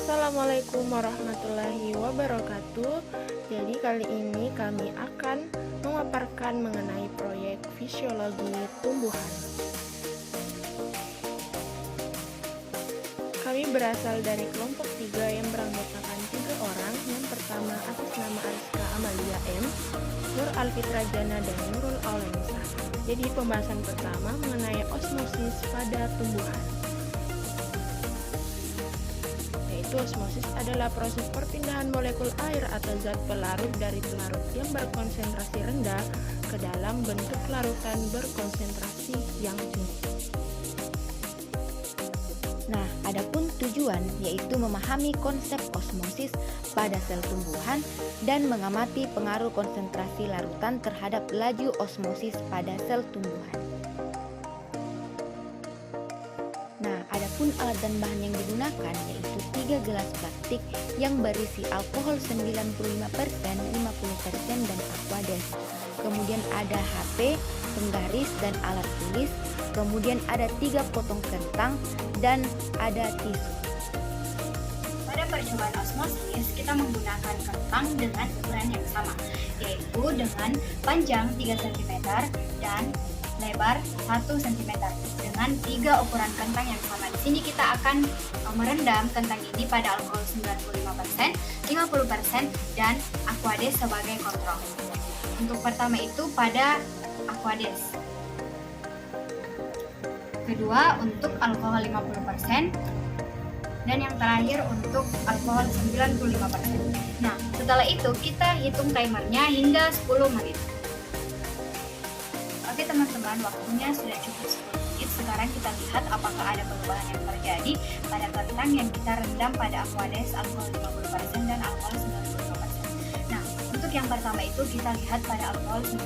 Assalamualaikum warahmatullahi wabarakatuh. Jadi kali ini kami akan memaparkan mengenai proyek fisiologi tumbuhan. Kami berasal dari kelompok 3 yang beranggotakan 3 orang. Yang pertama atas nama Ariska Amalia M, Nur Alfitra Jana, dan Nurul Aulenisa. Jadi pembahasan pertama mengenai osmosis pada tumbuhan. Osmosis adalah proses perpindahan molekul air atau zat pelarut dari pelarut yang berkonsentrasi rendah ke dalam bentuk larutan berkonsentrasi yang tinggi. Nah, adapun tujuan yaitu memahami konsep osmosis pada sel tumbuhan dan mengamati pengaruh konsentrasi larutan terhadap laju osmosis pada sel tumbuhan. Nah, adapun alat dan bahan yang digunakan yaitu 3 gelas plastik yang berisi alkohol 95%, 50% dan aquades. Kemudian ada HP, penggaris dan alat tulis. Kemudian ada 3 potong kentang dan ada tisu. Pada percobaan osmosis, kita menggunakan kentang dengan ukuran yang sama, yaitu dengan panjang 3 cm dan lebar 1 cm dengan 3 ukuran kentang yang sama. Di sini kita akan merendam kentang ini pada alkohol 95%, 50% dan aquades sebagai kontrol. Untuk pertama itu pada aquades. Kedua untuk alkohol 50% dan yang terakhir untuk alkohol 95%. Nah, setelah itu kita hitung timernya hingga 10 menit. Oke teman-teman, waktunya sudah cukup 10 menit. Sekarang kita lihat apakah ada perubahan yang terjadi pada kentang yang kita rendam pada aquades alkohol 50% dan alkohol 95%. Nah, untuk yang pertama itu kita lihat pada alkohol 95%.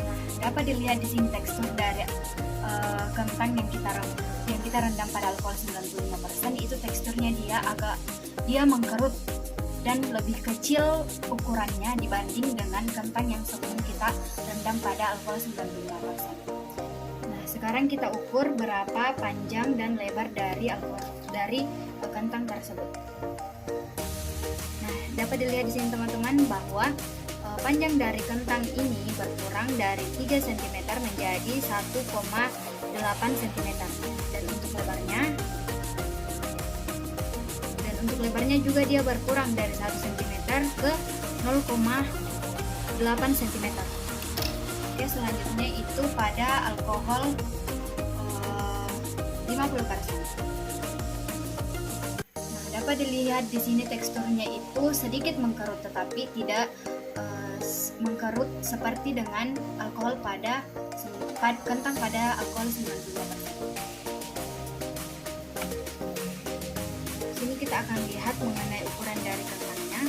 Nah, dapat dilihat di sini tekstur dari kentang yang kita rendam pada alkohol 95% itu teksturnya dia mengkerut dan lebih kecil ukurannya dibanding dengan kentang yang sebelum kita rendam pada alkohol 95%. Nah, sekarang kita ukur berapa panjang dan lebar dari kentang tersebut. Nah, dapat dilihat di sini teman-teman bahwa panjang dari kentang ini berkurang dari 3 cm menjadi 1,8 cm dan untuk lebarnya juga dia berkurang dari 1 cm ke 0,8 cm. Oke, selanjutnya itu pada alkohol 50%. Nah, dapat dilihat di sini teksturnya itu sedikit mengkerut tetapi tidak mengkerut seperti dengan alkohol pada kentang pada alkohol 95%. Sini kita akan lihat mengenai ukuran dari kentangnya.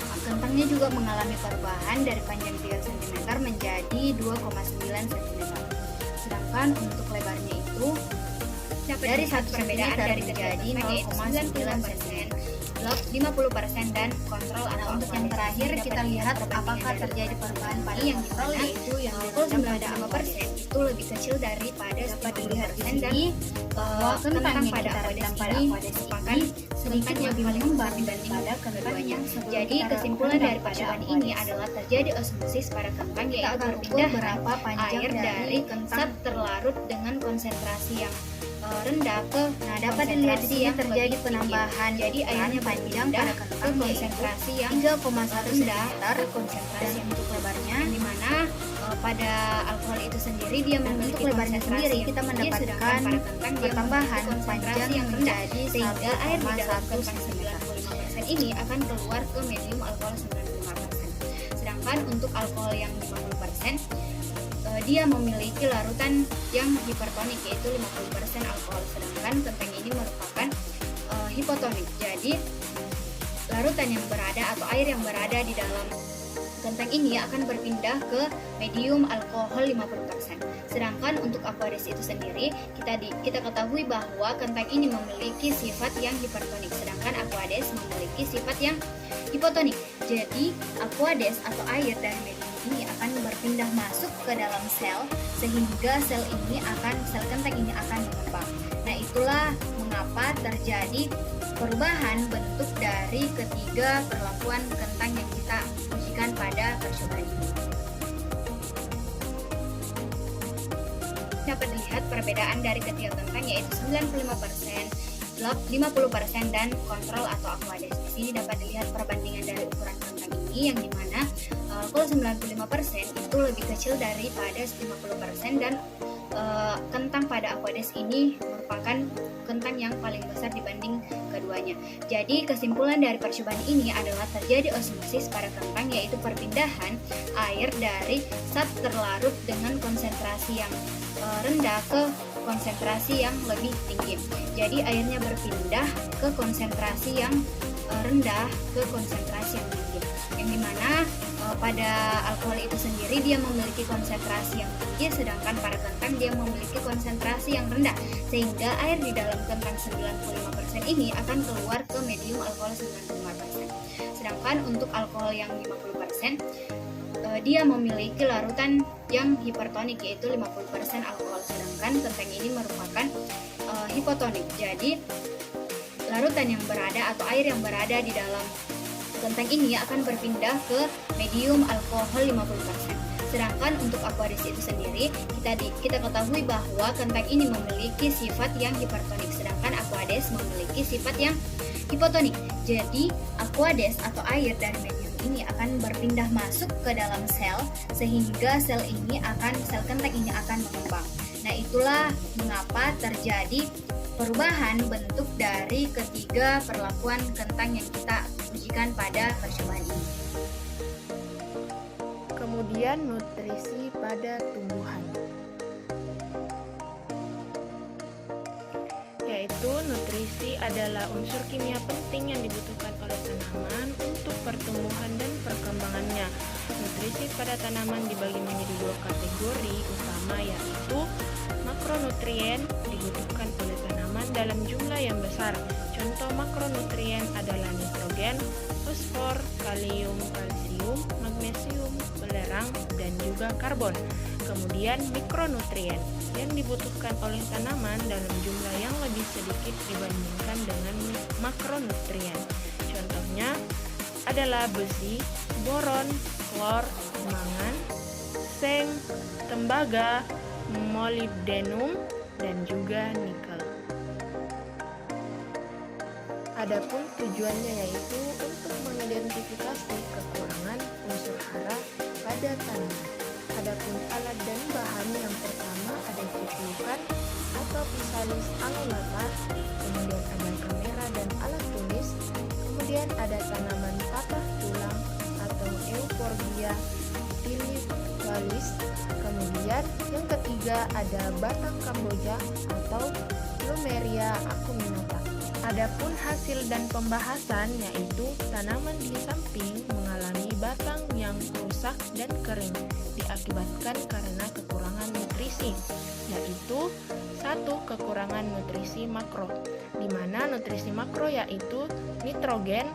Nah, kentangnya juga mengalami perubahan dari panjang 3 cm menjadi 2,9 cm. Sedangkan untuk lebarnya itu dari 1 cm menjadi 0,9%. 50% dan kontrol. Nah, untuk yang terakhir kita lihat apakah terjadi perubahan pada yang kontrol, yaitu yang alkohol 95% itu lebih kecil daripada dapat dilihat di sini bahwa kentang pada aquades ini sedikit lebih mengembang dibanding pada keduanya. Jadi kesimpulan dari percobaan ini adalah terjadi osmosis pada kentang yaitu berpindah berapa panjang dari kentang terlarut dengan konsentrasi yang rendah dapat dilihat di sini terjadi penambahan, jadi airnya panjang pada kentang konsentrasi yang 3,1 cm konsentrasi untuk lebarnya, di mana pada alkohol itu sendiri dia membentuk lebarnya sendiri, kita mendapatkan pertambahan panjang yang menjadi sehingga air di dalam kentang 95% ini akan keluar ke medium alkohol 95%. Sedangkan untuk alkohol yang 50% dia memiliki larutan yang hipertonik yaitu 50% alkohol, sedangkan kentang ini merupakan hipotonik. Jadi larutan yang berada atau air yang berada di dalam kentang ini akan berpindah ke medium alkohol 50%. Sedangkan untuk aquades itu sendiri kita ketahui bahwa kentang ini memiliki sifat yang hipertonik, sedangkan aquades memiliki sifat yang hipotonik. Jadi aquades atau air dari medium ini akan berpindah masuk ke dalam sel sehingga sel kentang ini akan mengembang mengembang. Nah, itulah mengapa terjadi perubahan bentuk dari ketiga perlakuan kentang yang kita ujikan pada percobaan ini. Dapat dilihat perbedaan dari ketiga kentang yaitu 95%, 50% dan kontrol atau aquades. Di sini dapat dilihat perbandingan dari ukuran kentang ini yang dimana alkohol 95% itu lebih kecil daripada 50% dan kentang pada aquades ini merupakan kentang yang paling besar dibanding keduanya. Jadi kesimpulan dari percobaan ini adalah terjadi osmosis pada kentang, yaitu perpindahan air dari zat terlarut dengan konsentrasi yang rendah ke konsentrasi yang lebih tinggi. Jadi airnya berpindah ke konsentrasi yang rendah ke konsentrasi yang tinggi. Yang dimana pada alkohol itu sendiri dia memiliki konsentrasi yang tinggi, sedangkan pada kentang dia memiliki konsentrasi yang rendah, sehingga air di dalam kentang 95% ini akan keluar ke medium alkohol 95%. Sedangkan untuk alkohol yang 50% dia memiliki larutan yang hipertonik yaitu 50% alkohol, sedangkan kentang ini merupakan hipotonik. Jadi larutan yang berada atau air yang berada di dalam kentang ini akan berpindah ke medium alkohol 50%. Sedangkan untuk aquades itu sendiri kita ketahui bahwa kentang ini memiliki sifat yang hipertonik, sedangkan aquades memiliki sifat yang hipotonik. Jadi aquades atau air dari medium ini akan berpindah masuk ke dalam sel, sehingga sel kentang ini akan mengembang. Nah, itulah mengapa terjadi perubahan bentuk dari ketiga perlakuan kentang yang kita ujikan pada percobaan ini. Kemudian nutrisi pada tumbuhan, yaitu nutrisi adalah unsur kimia penting yang dibutuhkan oleh tanaman untuk pertumbuhan dan perkembangannya. Nutrisi pada tanaman dibagi menjadi dua kategori utama, yaitu makronutrien dibutuhkan oleh tanaman dalam jumlah yang besar. Contoh makronutrien adalah nitrogen, fosfor, kalium, kalsium, magnesium, belerang, dan juga karbon. Kemudian mikronutrien yang dibutuhkan oleh tanaman dalam jumlah yang lebih sedikit dibandingkan dengan makronutrien. Contohnya adalah besi, boron, klor, mangan, seng, tembaga, molybdenum, dan juga nikel. Adapun tujuannya yaitu untuk mengidentifikasi kekurangan unsur hara pada tanaman. Adapun alat dan bahan yang pertama ada ciplukan atau pisalis alulatar, kemudian ada kamera dan alat tulis, kemudian ada tanaman patah tulang atau Euphorbia tilivalis, kemudian yang ketiga ada batang kamboja atau Plumeria acuminata. Adapun hasil dan pembahasan yaitu tanaman di samping mengalami batang yang rusak dan kering diakibatkan karena kekurangan nutrisi, yaitu satu, kekurangan nutrisi makro, di mana nutrisi makro yaitu nitrogen,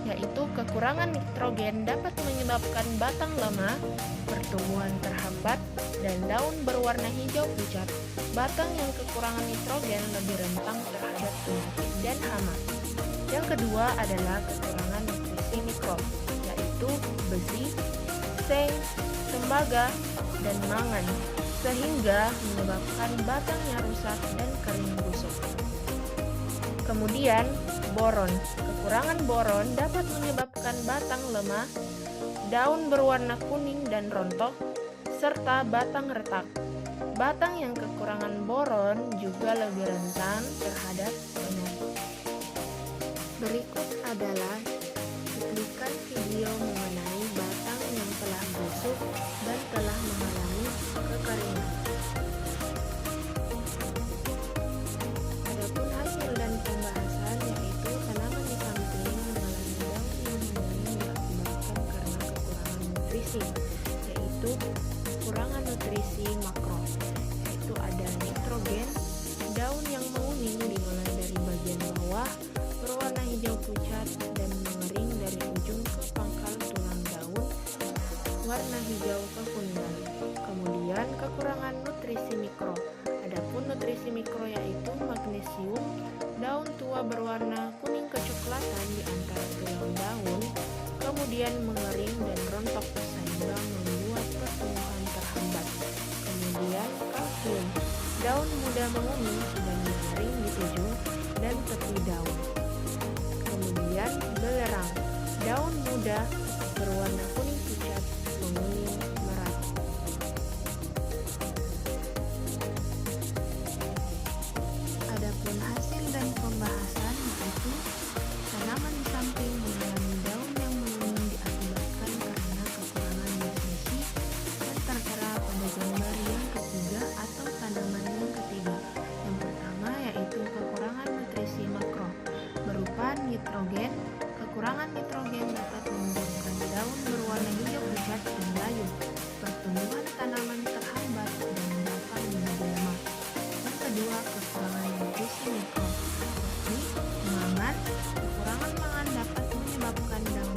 yaitu kekurangan nitrogen dapat menyebabkan batang lemah, pertumbuhan terhambat, dan daun berwarna hijau pucat. Batang yang kekurangan nitrogen lebih rentan terhadap penyakit dan hama. Yang kedua adalah kekurangan nutrisi mikro, yaitu besi, seng, tembaga, dan mangan, sehingga menyebabkan batangnya rusak dan kering busuk. Kemudian, boron. Kekurangan boron dapat menyebabkan batang lemah, daun berwarna kuning dan rontok, serta batang retak. Batang yang kekurangan boron juga lebih rentan terhadap penyakit. Berikut adalah cuplikan video mengenai batang yang telah busuk dan telah mengalami kekeringan. Adapun hasil dan pembahasan yaitu tanaman di samping mengalami daun yang menguning diakibatkan karena kekurangan nutrisi, yaitu kekurangan nutrisi makro, yaitu ada nitrogen, daun yang menguning dimulai dari bagian bawah berwarna hijau pucat dan mengering dari ujung ke pangkal tulang daun warna hijau kekuningan. Kemudian kekurangan nutrisi mikro. Adapun nutrisi nutrisi mikro yaitu magnesium, daun tua berwarna kuning kecoklatan di antara tulang daun, kemudian mengering dan rontok sehingga membuat pertumbuhan terhambat. Kemudian kalsium, daun muda menguning sudah mengering di ujung dan tepi daun. Kemudian belerang, daun muda berwarna kuning pucat menguning merah. Adapun hasil dan pembahasan yaitu tanaman di samping mengalami daun yang menguning diakibatkan karena kekurangan nutrisi dan tertera pada gambar yang ketiga atau tanaman yang ketiga. Yang pertama yaitu kekurangan nutrisi makro berupa nitrogen. Kekurangan nitrogen dapat menyebabkan daun berwarna hijau pucat dan layu, pertumbuhan tanaman terhambat dan dapat menjadi lemah. Yang kedua, kekurangan nutrisi mikro seperti mangan. Kekurangan mangan dapat menyebabkan daun